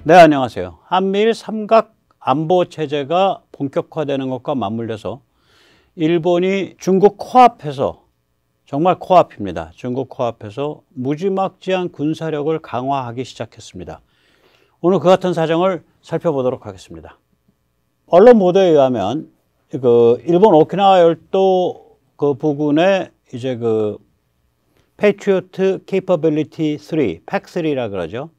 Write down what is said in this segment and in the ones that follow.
네, 안녕하세요. 한미일 삼각 안보 체제가 본격화되는 것과 맞물려서 일본이 중국 코앞에서, 정말 코앞입니다. 중국 코앞에서 무지막지한 군사력을 강화하기 시작했습니다. 오늘 그 같은 사정을 살펴보도록 하겠습니다. 언론 보도에 의하면 일본 오키나와 열도 그 부근에 이제 Patriot Capability 3, PAC3라 그러죠.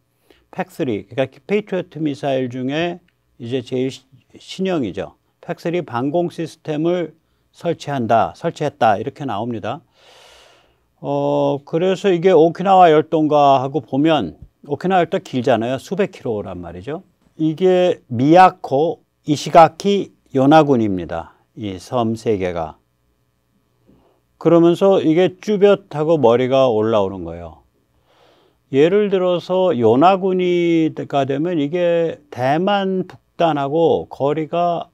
PAC3, 그러니까 페이트리어트 미사일 중에 이제 제일 신형이죠. PAC3 방공 시스템을 설치했다 이렇게 나옵니다. 그래서 이게 오키나와 열도인가 하고 보면 오키나와 열도 길잖아요. 수백 킬로란 말이죠. 이게 미야코, 이시가키, 요나군입니다. 이 섬 세 개가. 그러면서 이게 쭈뼛하고 머리가 올라오는 거예요. 예를 들어서 요나군이가 되면 이게 대만 북단하고 거리가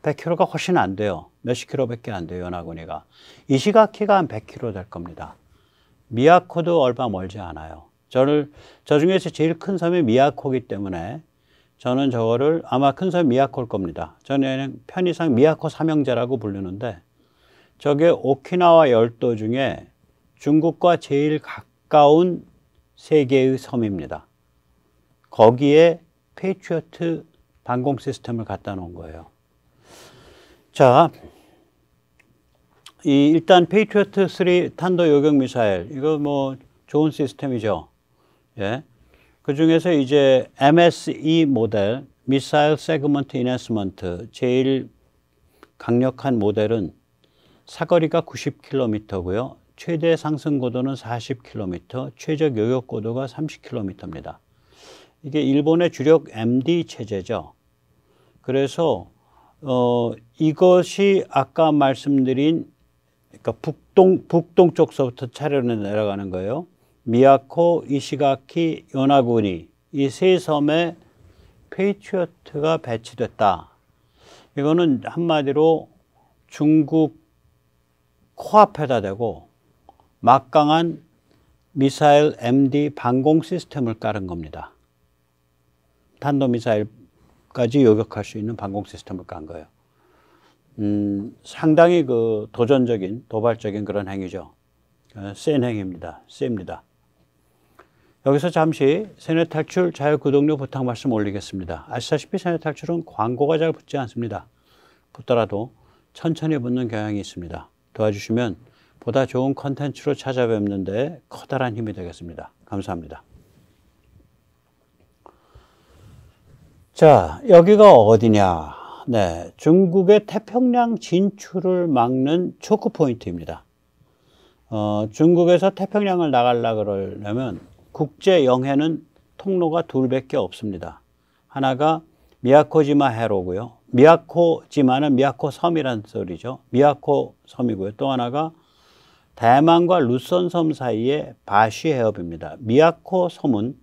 100km가 훨씬 안 돼요. 몇십 킬로밖에 안 돼요, 요나군이가. 이시가키가 한 100km 될 겁니다. 미야코도 얼마 멀지 않아요. 저 중에서 제일 큰 섬이 미야코이기 때문에 저는 저거를 아마 큰 섬이 미야코일 겁니다. 저는 편의상 미야코 삼형제라고 부르는데 저게 오키나와 열도 중에 중국과 제일 가까운 세 개의 섬입니다. 거기에 페이트리어트 방공 시스템을 갖다 놓은 거예요. 자, 일단 페이트리어트 3 탄도 요격 미사일, 이거 뭐 좋은 시스템이죠. 예. 그 중에서 이제 MSE 모델, 미사일 세그먼트 인핸스먼트, 제일 강력한 모델은 사거리가 90km고요. 최대 상승 고도는 40km, 최적 요격 고도가 30km입니다. 이게 일본의 주력 MD 체제죠. 그래서 이것이 아까 말씀드린, 그러니까 북동쪽서부터 차례로 내려가는 거예요. 미야코, 이시가키, 요나구니, 이 세 섬에 페이트리어트가 배치됐다. 이거는 한마디로 중국 코앞에다 대고 막강한 미사일 MD 방공 시스템을 깔은 겁니다. 탄도미사일까지 요격할 수 있는 방공 시스템을 깐 거예요. 상당히 도전적인, 도발적인 그런 행위죠. 센 행위입니다. 셉니다. 여기서 잠시 세뇌 탈출 자유 구독료 부탁 말씀 올리겠습니다. 아시다시피 세뇌 탈출은 광고가 잘 붙지 않습니다. 붙더라도 천천히 붙는 경향이 있습니다. 도와주시면 보다 좋은 컨텐츠로 찾아뵙는데 커다란 힘이 되겠습니다. 감사합니다. 자, 여기가 어디냐? 네, 중국의 태평양 진출을 막는 초크 포인트입니다. 중국에서 태평양을 나가려고 그러려면 국제 영해는 통로가 둘밖에 없습니다. 하나가 미야코지마 해로고요. 미야코지마는 미야코 섬이란 소리죠. 미야코 섬이고요. 또 하나가 대만과 루선 섬 사이의 바시 해협입니다. 미야코 섬은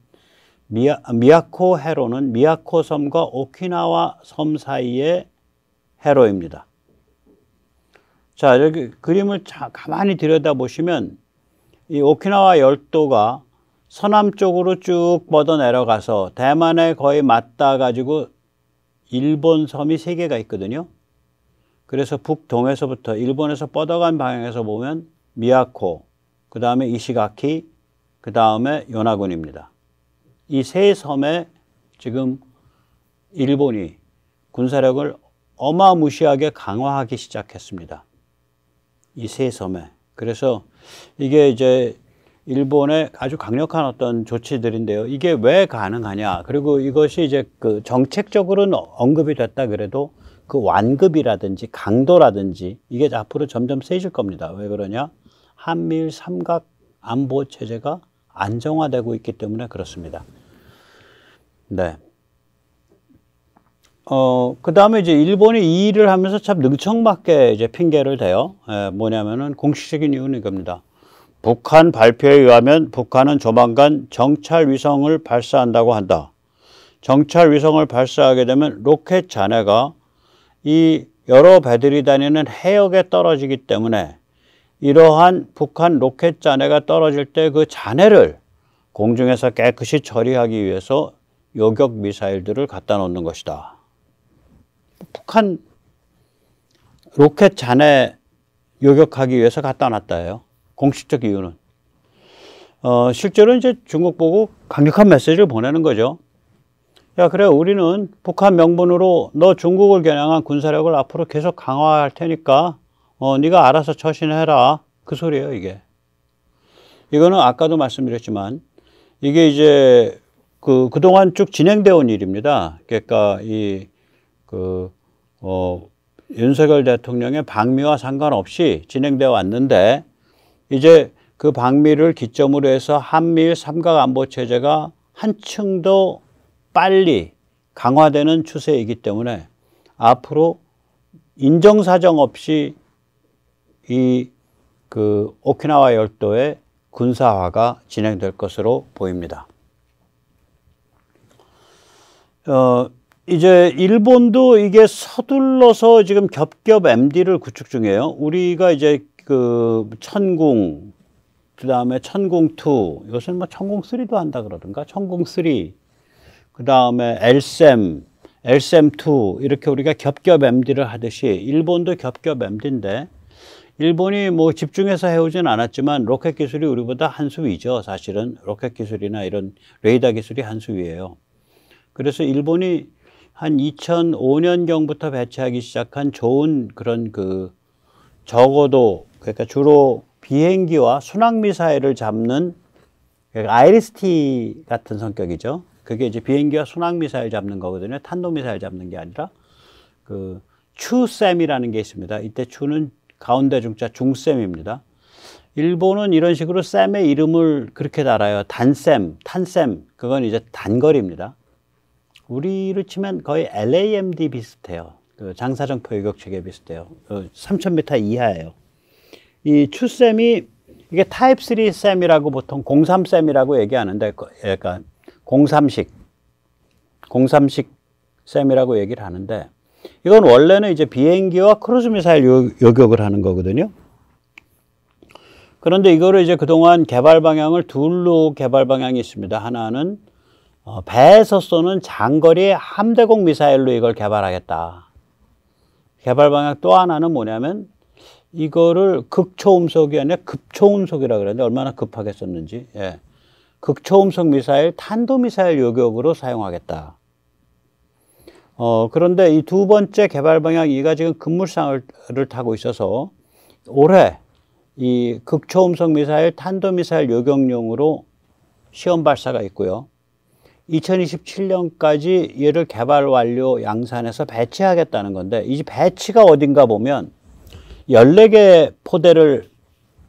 미야코 해로는 미야코 섬과 오키나와 섬 사이의 해로입니다. 자, 여기 그림을 가만히 들여다보시면 이 오키나와 열도가 서남쪽으로 쭉 뻗어 내려가서 대만에 거의 맞닿아 가지고 일본 섬이 3개가 있거든요. 그래서 북동에서부터 일본에서 뻗어간 방향에서 보면 미야코, 그 다음에 이시가키, 그 다음에 요나군입니다. 이 세 섬에 지금 일본이 군사력을 어마무시하게 강화하기 시작했습니다. 이 세 섬에. 그래서 이게 이제 일본의 아주 강력한 어떤 조치들인데요. 이게 왜 가능하냐. 그리고 이것이 이제 정책적으로는 언급이 됐다 그래도 그 완급이라든지 강도라든지 이게 앞으로 점점 세질 겁니다. 왜 그러냐? 한미일 삼각 안보 체제가 안정화되고 있기 때문에 그렇습니다. 네. 그 다음에 이제 일본이 이 일을 하면서 참 능청맞게 이제 핑계를 대요. 뭐냐면은 공식적인 이유는 이겁니다. 북한 발표에 의하면 북한은 조만간 정찰 위성을 발사한다고 한다. 정찰 위성을 발사하게 되면 로켓 잔해가 이 여러 배들이 다니는 해역에 떨어지기 때문에 이러한 북한 로켓 잔해가 떨어질 때 그 잔해를 공중에서 깨끗이 처리하기 위해서 요격 미사일들을 갖다 놓는 것이다. 북한 로켓 잔해 요격하기 위해서 갖다 놨다예요. 공식적 이유는. 실제로 이제 중국 보고 강력한 메시지를 보내는 거죠. 야, 그래, 우리는 북한 명분으로 너 중국을 겨냥한 군사력을 앞으로 계속 강화할 테니까, 네가 알아서 처신해라. 그 소리예요, 이게. 이거는 아까도 말씀드렸지만, 이게 이제, 그동안 쭉 진행되어 온 일입니다. 그러니까, 윤석열 대통령의 방미와 상관없이 진행되어 왔는데, 이제 그 방미를 기점으로 해서 한미일 삼각안보체제가 한층 더 빨리 강화되는 추세이기 때문에 앞으로 인정사정 없이 오키나와 열도의 군사화가 진행될 것으로 보입니다. 이제 일본도 이게 서둘러서 지금 겹겹 MD를 구축 중이에요. 우리가 이제 천궁, 그 다음에 천궁2, 이것은 뭐 천궁3도 한다 그러던가, 천궁3, 그 다음에 LSAM2, 이렇게 우리가 겹겹 MD를 하듯이 일본도 겹겹 MD인데, 일본이 뭐 집중해서 해오진 않았지만 로켓 기술이 우리보다 한 수 위죠. 사실은 로켓 기술이나 이런 레이더 기술이 한 수 위예요. 그래서 일본이 한 2005년경부터 배치하기 시작한 좋은 그런 적어도, 그러니까 주로 비행기와 순항미사일을 잡는, 그러니까 아이리스-T 같은 성격이죠. 그게 이제 비행기와 순항미사일 잡는 거거든요. 탄도미사일 잡는 게 아니라. 추쌤이라는 게 있습니다. 이때 추는 가운데 중자 중쌤입니다. 일본은 이런 식으로 쌤의 이름을 그렇게 달아요. 단쌤, 탄쌤. 그건 이제 단거리입니다. 우리로 치면 거의 LAMD 비슷해요. 장사정포 요격체계 비슷해요. 3000m 이하예요. 이 추쌤이 이게 타입 3 쌤이라고 보통 03쌤이라고 얘기하는데, 그러니까 03식 쌤이라고 얘기를 하는데, 이건 원래는 이제 비행기와 크루즈 미사일 요격을 하는 거거든요. 그런데 이거를 이제 그동안 개발 방향을 둘로 개발 방향이 있습니다. 하나는 배에서 쏘는 장거리 함대공 미사일로 이걸 개발하겠다. 개발 방향 또 하나는 뭐냐면, 이거를 극초음속이 아니라 급초음속이라고 그러는데, 얼마나 급하게 썼는지. 예. 극초음속 미사일, 탄도미사일 요격으로 사용하겠다. 그런데 이 두 번째 개발 방향 2가 지금 급물상을 타고 있어서 올해 이 극초음속 미사일, 탄도미사일 요격용으로 시험 발사가 있고요. 2027년까지 얘를 개발 완료 양산해서 배치하겠다는 건데, 이 배치가 어딘가 보면 14개 포대를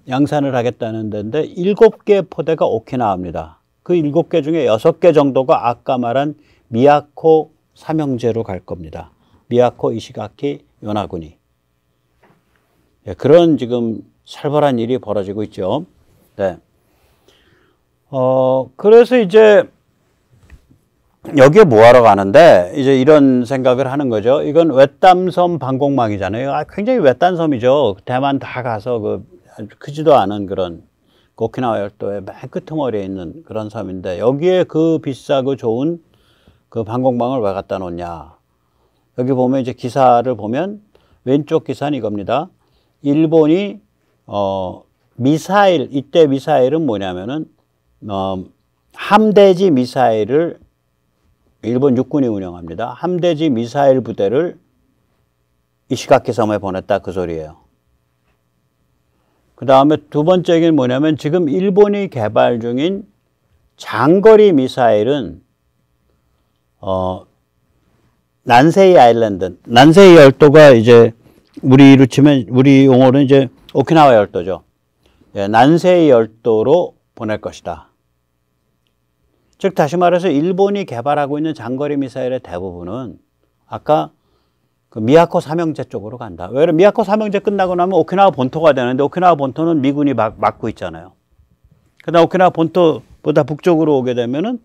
양산을 하겠다는 데인데 7개 포대가 오키나와입니다. 그 7개 중에 6개 정도가 아까 말한 미야코 삼형제로 갈 겁니다. 미야코, 이시가키, 요나구니. 예, 그런 지금 살벌한 일이 벌어지고 있죠. 네. 그래서 이제 여기에 뭐하러 가는데, 이제 이런 생각을 하는 거죠. 이건 외딴섬 방공망이잖아요. 굉장히 외딴 섬이죠. 대만 다 가서 크지도 않은 그런 오키나와 열도의 맨 끄트머리에 있는 그런 섬인데, 여기에 비싸고 좋은 방공망을 왜 갖다 놓냐. 여기 보면 이제 기사를 보면 왼쪽 기사는 이겁니다. 일본이 미사일, 이때 미사일은 뭐냐면은 함대지 미사일을 일본 육군이 운영합니다. 함대지 미사일 부대를 이시가키 섬에 보냈다, 그 소리예요. 그 다음에 두 번째 얘기는 뭐냐면, 지금 일본이 개발 중인 장거리 미사일은 난세이 아일랜드, 난세이 열도가 이제 우리로 치면, 우리 용어는 이제 오키나와 열도죠. 예, 난세이 열도로 보낼 것이다. 즉 다시 말해서 일본이 개발하고 있는 장거리 미사일의 대부분은 아까 미야코 삼형제 쪽으로 간다. 왜냐면 미야코 삼형제 끝나고 나면 오키나와 본토가 되는데, 오키나와 본토는 미군이 막고 있잖아요. 그다음 오키나와 본토보다 북쪽으로 오게 되면은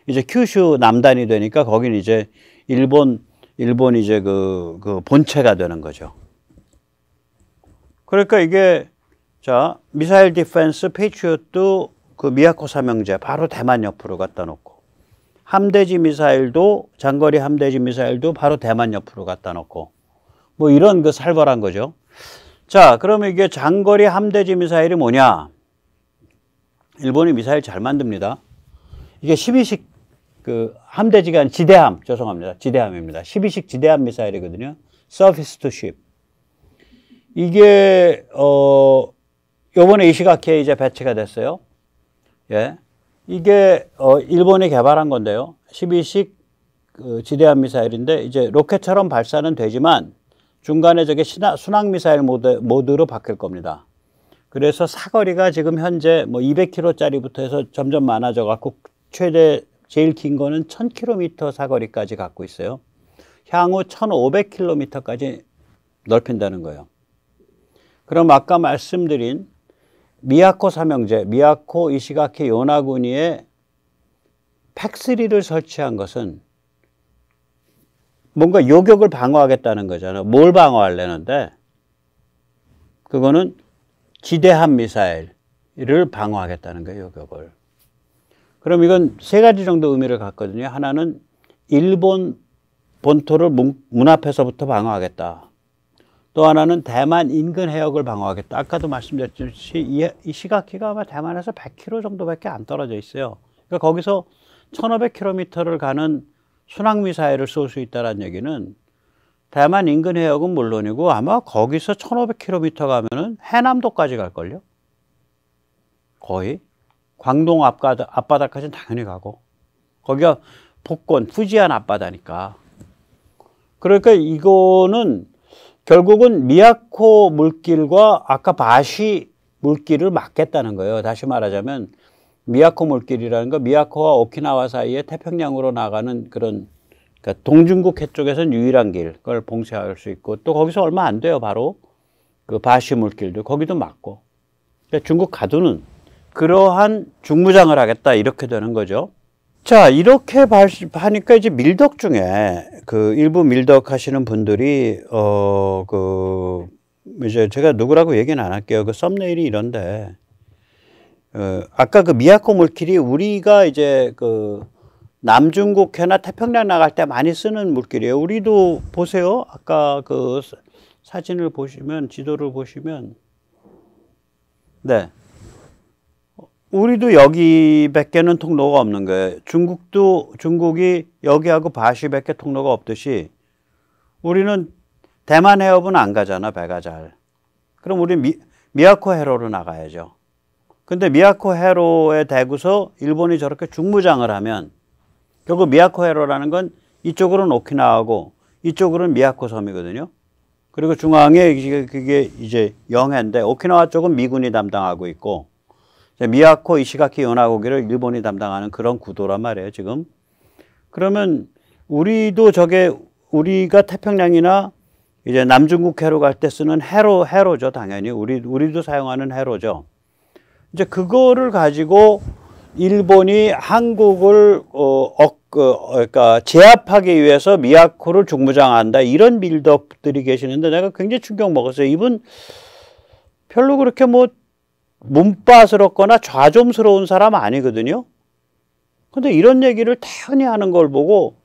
이제 큐슈 남단이 되니까 거기는 이제 일본 이제 그 본체가 되는 거죠. 그러니까 이게 자, 미사일 디펜스 페이트리엇도 미야코 삼형제 바로 대만 옆으로 갖다 놓고, 함대지 미사일도, 장거리 함대지 미사일도 바로 대만 옆으로 갖다 놓고, 뭐 이런 그 살벌한 거죠. 자, 그러면 이게 장거리 함대지 미사일이 뭐냐? 일본이 미사일 잘 만듭니다. 이게 12식 그 함대지가 아니라 지대함, 죄송합니다. 지대함입니다. 12식 지대함 미사일이거든요. Surface to Ship. 이게 요번에 이시가키에 이제 배치가 됐어요. 예. 이게 일본이 개발한 건데요. 12식 그 지대함 미사일인데 이제 로켓처럼 발사는 되지만 중간에 저게 순항 미사일 모드로 바뀔 겁니다. 그래서 사거리가 지금 현재 뭐 200km짜리부터 해서 점점 많아져 갖고 최대 제일 긴 거는 1000km 사거리까지 갖고 있어요. 향후 1500km까지 넓힌다는 거예요. 그럼 아까 말씀드린 미야코 삼형제, 미야코, 이시가키, 요나구니에 팩3를 설치한 것은 뭔가 요격을 방어하겠다는 거잖아요. 뭘 방어하려는데 그거는 지대함 미사일을 방어하겠다는 거예요. 요격을. 그럼 이건 세 가지 정도 의미를 갖거든요. 하나는 일본 본토를 문 앞에서부터 방어하겠다. 또 하나는 대만 인근 해역을 방어하겠다. 아까도 말씀드렸듯이 이시가키가 아마 대만에서 100km 정도밖에 안 떨어져 있어요. 그러니까 거기서 1500km를 가는 순항미사일을 쏠 수 있다는 얘기는 대만 인근 해역은 물론이고 아마 거기서 1500km 가면은 해남도까지 갈걸요? 거의. 광동 앞바다까지는 당연히 가고. 거기가 복권, 푸지안 앞바다니까. 그러니까 이거는 결국은 미야코 물길과 아까 바시 물길을 막겠다는 거예요. 다시 말하자면 미야코 물길이라는 거, 미야코와 오키나와 사이에 태평양으로 나가는 그런, 그러니까 동중국 해 쪽에서는 유일한 길, 그걸 봉쇄할 수 있고, 또 거기서 얼마 안 돼요. 바로 그 바시 물길도 거기도 막고. 그러니까 중국 가두는 그러한 중무장을 하겠다 이렇게 되는 거죠. 자, 이렇게 하니까 이제 밀덕 중에 그 일부 밀덕 하시는 분들이 이제 제가 누구라고 얘기는 안 할게요. 그 썸네일이 이런데 아까 그 미야코 물길이 우리가 이제 그 남중국해나 태평양 나갈 때 많이 쓰는 물길이에요. 우리도 보세요. 아까 그 사진을 보시면, 지도를 보시면, 네. 우리도 여기밖에는 통로가 없는 거예요. 중국이 여기하고 바시밖에 통로가 없듯이 우리는 대만 해협은 안 가잖아, 배가 잘. 그럼 우리 미야코 해로로 나가야죠. 근데 미야코 해로에 대고서 일본이 저렇게 중무장을 하면 결국 미야코 해로라는 건 이쪽으로는 오키나와고 이쪽으로는 미야코 섬이거든요. 그리고 중앙에 그게 이제 영해인데 오키나와 쪽은 미군이 담당하고 있고 미야코, 이시가키, 요나구기를 일본이 담당하는 그런 구도란 말이에요, 지금. 그러면 우리도 우리가 태평양이나 이제 남중국 해로 갈 때 쓰는 해로죠, 당연히. 우리도 사용하는 해로죠. 이제 그거를 가지고 일본이 한국을, 그러니까 제압하기 위해서 미야코를 중무장한다. 이런 빌드업들이 계시는데 내가 굉장히 충격 먹었어요. 이분 별로 그렇게 뭐 문빠스럽거나 좌좀스러운 사람 아니거든요. 근데 이런 얘기를 태연히 하는 걸 보고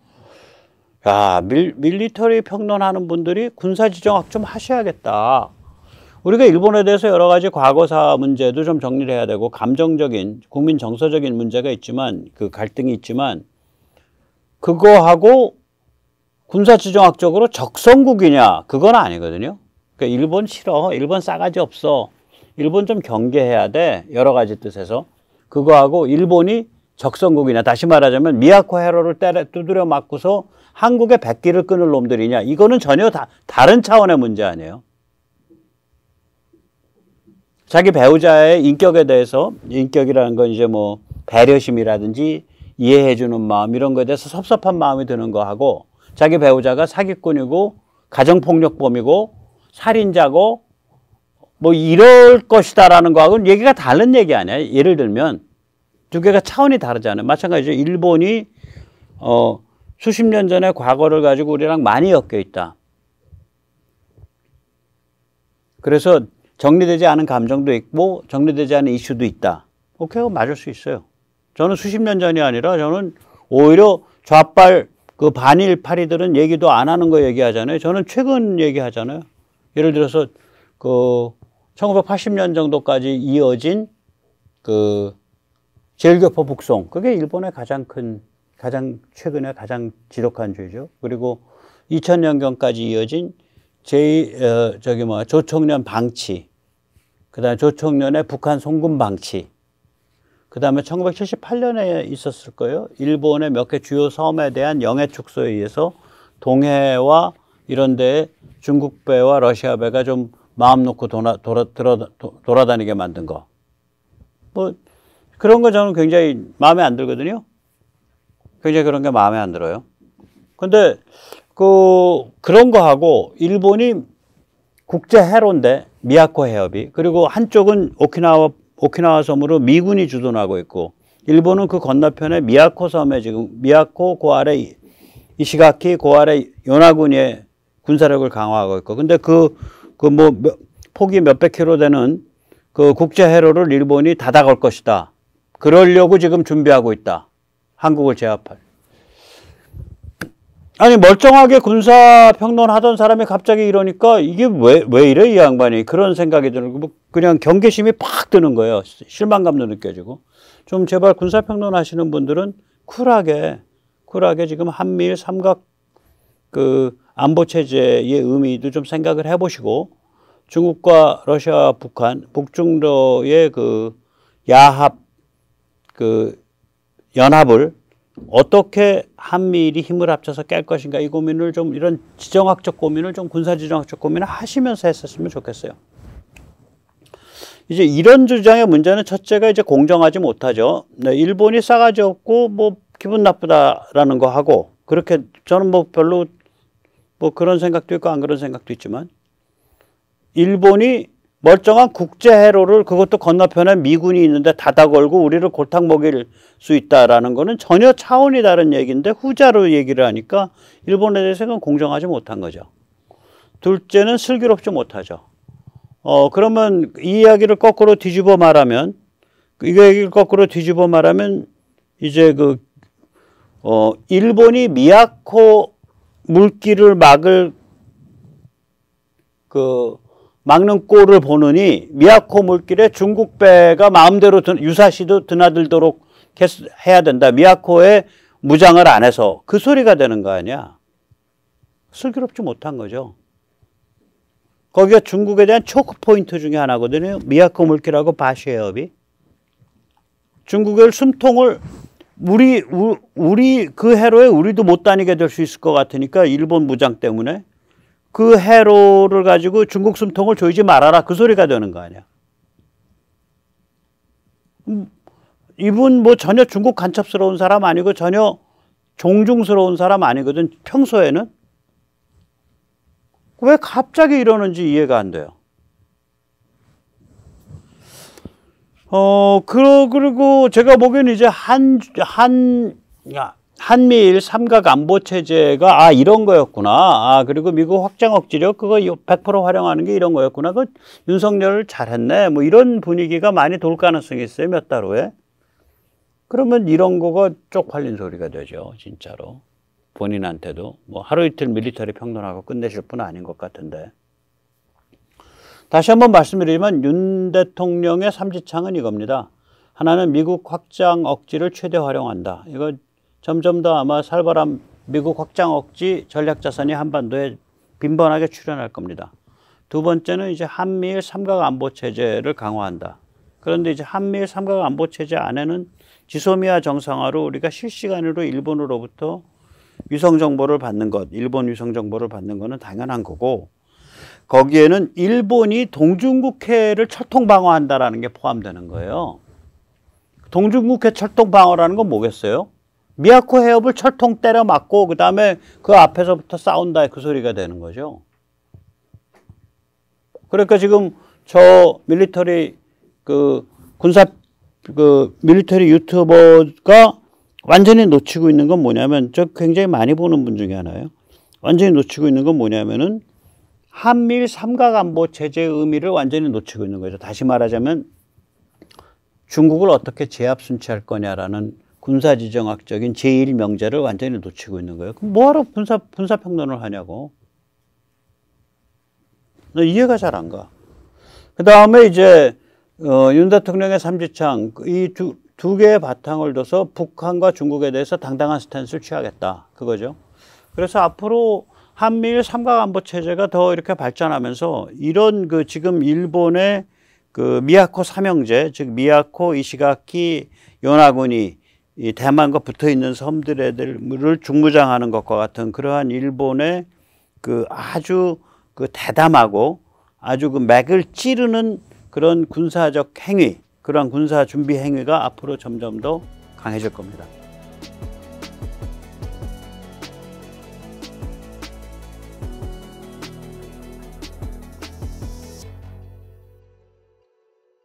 야, 밀리터리 평론하는 분들이 군사지정학 좀 하셔야겠다. 우리가 일본에 대해서 여러 가지 과거사 문제도 좀 정리를 해야 되고 감정적인 국민 정서적인 문제가 있지만 그 갈등이 있지만 그거하고 군사지정학적으로 적성국이냐 그건 아니거든요. 그러니까 일본 싫어. 일본 싸가지 없어. 일본 좀 경계해야 돼. 여러 가지 뜻에서. 그거하고 일본이 적성국이냐. 다시 말하자면 미야코 해로를 두드려 맞고서 한국의 백기를 끊을 놈들이냐. 이거는 전혀 다른 차원의 문제 아니에요. 자기 배우자의 인격에 대해서, 인격이라는 건 이제 뭐 배려심이라든지 이해해주는 마음 이런 거에 대해서 섭섭한 마음이 드는 거하고 자기 배우자가 사기꾼이고 가정폭력범이고 살인자고 뭐 이럴 것이다라는 거하고는 얘기가 다른 얘기 아니야. 예를 들면 두 개가 차원이 다르잖아요. 마찬가지로 일본이 수십 년 전의 과거를 가지고 우리랑 많이 엮여 있다. 그래서 정리되지 않은 감정도 있고 정리되지 않은 이슈도 있다. 오케이, 맞을 수 있어요. 저는 수십 년 전이 아니라 저는 오히려 좌빨 그 반일파리들은 얘기도 안 하는 거 얘기하잖아요. 저는 최근 얘기하잖아요. 예를 들어서 그 1980년 정도까지 이어진 그 제일교포 북송, 그게 일본의 가장 최근에 가장 지독한 죄죠. 그리고 2000년경까지 이어진 조총련 방치, 그 다음에 조총련의 북한 송금 방치, 그 다음에 1978년에 있었을 거예요. 일본의 몇 개 주요 섬에 대한 영해 축소에 의해서 동해와 이런 데에 중국 배와 러시아 배가 좀 마음 놓고 돌아다니게 만든 거. 뭐, 그런 거 저는 굉장히 마음에 안 들거든요. 굉장히 그런 게 마음에 안 들어요. 근데, 그런 거 하고, 일본이 국제 해로인데, 미야코 해협이. 그리고 한쪽은 오키나와 섬으로 미군이 주둔하고 있고, 일본은 그 건너편에 미야코 섬에 지금, 미야코 그 아래 이시가키 그 아래 요나군의 군사력을 강화하고 있고, 근데 폭이 몇백 킬로 되는 그 국제 해로를 일본이 닫아갈 것이다. 그러려고 지금 준비하고 있다. 한국을 제압할. 아니, 멀쩡하게 군사평론 하던 사람이 갑자기 이러니까 이게 왜 이래, 이 양반이. 그런 생각이 들고, 그냥 경계심이 팍 드는 거예요. 실망감도 느껴지고. 좀 제발 군사평론 하시는 분들은 쿨하게 지금 한미일 삼각 안보체제의 의미도 좀 생각을 해보시고, 중국과 러시아, 북한, 북중러의 야합, 연합을 어떻게 한미일이 힘을 합쳐서 깰 것인가, 이 고민을 좀, 이런 지정학적 고민을 좀, 군사지정학적 고민을 하시면서 했었으면 좋겠어요. 이제 이런 주장의 문제는 첫째가 이제 공정하지 못하죠. 네, 일본이 싸가지 없고 뭐 기분 나쁘다라는 거 하고, 그렇게 저는 뭐 별로 뭐 그런 생각도 있고 안 그런 생각도 있지만, 일본이 멀쩡한 국제 해로를, 그것도 건너편에 미군이 있는데 닫아 걸고 우리를 골탕 먹일 수 있다라는 거는 전혀 차원이 다른 얘기인데, 후자로 얘기를 하니까 일본에 대해서는 공정하지 못한 거죠. 둘째는 슬기롭지 못하죠. 그러면 이 이야기를 거꾸로 뒤집어 말하면, 이제 일본이 미야코 물길을 막는 꼴을 보느니, 미야코 물길에 중국 배가 마음대로 유사시도 드나들도록 해야 된다. 미야코에 무장을 안 해서. 그 소리가 되는 거 아니야. 슬기롭지 못한 거죠. 거기가 중국에 대한 초크 포인트 중에 하나거든요. 미야코 물길하고 바시 해협이. 중국의 숨통을, 우리 그 해로에 우리도 못 다니게 될 수 있을 것 같으니까, 일본 무장 때문에 그 해로를 가지고 중국 숨통을 조이지 말아라. 그 소리가 되는 거 아니야. 이분 뭐 전혀 중국 간첩스러운 사람 아니고 전혀 종중스러운 사람 아니거든, 평소에는. 왜 갑자기 이러는지 이해가 안 돼요. 그리고 제가 보기에는 이제 한미일 삼각 안보 체제가 이런 거였구나. 그리고 미국 확장 억지력 그거 100% 활용하는 게 이런 거였구나. 그 윤석열 잘했네. 뭐 이런 분위기가 많이 돌 가능성이 있어요, 몇 달 후에. 그러면 이런 거가 쪽팔린 소리가 되죠, 진짜로. 본인한테도 뭐 하루 이틀 밀리터리 평론하고 끝내실 분 아닌 것 같은데. 다시 한번 말씀드리면 윤 대통령의 삼지창은 이겁니다. 하나는 미국 확장 억지를 최대 활용한다. 이거 점점 더 아마 살벌한 미국 확장 억지 전략자산이 한반도에 빈번하게 출현할 겁니다. 두 번째는 이제 한미일 삼각 안보 체제를 강화한다. 그런데 이제 한미일 삼각 안보 체제 안에는 지소미아 정상화로 우리가 실시간으로 일본으로부터 위성 정보를 받는 것, 일본 위성 정보를 받는 것은 당연한 거고, 거기에는 일본이 동중국해를 철통 방어한다라는 게 포함되는 거예요. 동중국해 철통 방어라는 건 뭐겠어요? 미야코 해협을 철통 때려 맞고 그 다음에 그 앞에서부터 싸운다, 그 소리가 되는 거죠. 그러니까 지금 저 밀리터리 밀리터리 유튜버가 완전히 놓치고 있는 건 뭐냐면, 저 굉장히 많이 보는 분 중에 하나예요. 완전히 놓치고 있는 건 뭐냐면은 한미일 삼각안보 체제의 의미를 완전히 놓치고 있는 거죠. 다시 말하자면 중국을 어떻게 제압 순치할 거냐라는 군사지정학적인 제1명제를 완전히 놓치고 있는 거예요. 그럼 뭐하러 군사평론을 하냐고. 이해가 잘 안 가. 그 다음에 이제 윤 대통령의 삼지창 이 두 개의 바탕을 둬서 북한과 중국에 대해서 당당한 스탠스를 취하겠다. 그거죠. 그래서 앞으로 한미일 삼각안보 체제가 더 이렇게 발전하면서 이런 그 지금 일본의 그 미야코 삼형제, 즉 미야코, 이시가키, 요나구니, 이 대만과 붙어 있는 섬들을 중무장하는 것과 같은 그러한 일본의 그 아주 그 대담하고 아주 그 맥을 찌르는 그런 군사적 행위, 그러한 군사 준비 행위가 앞으로 점점 더 강해질 겁니다.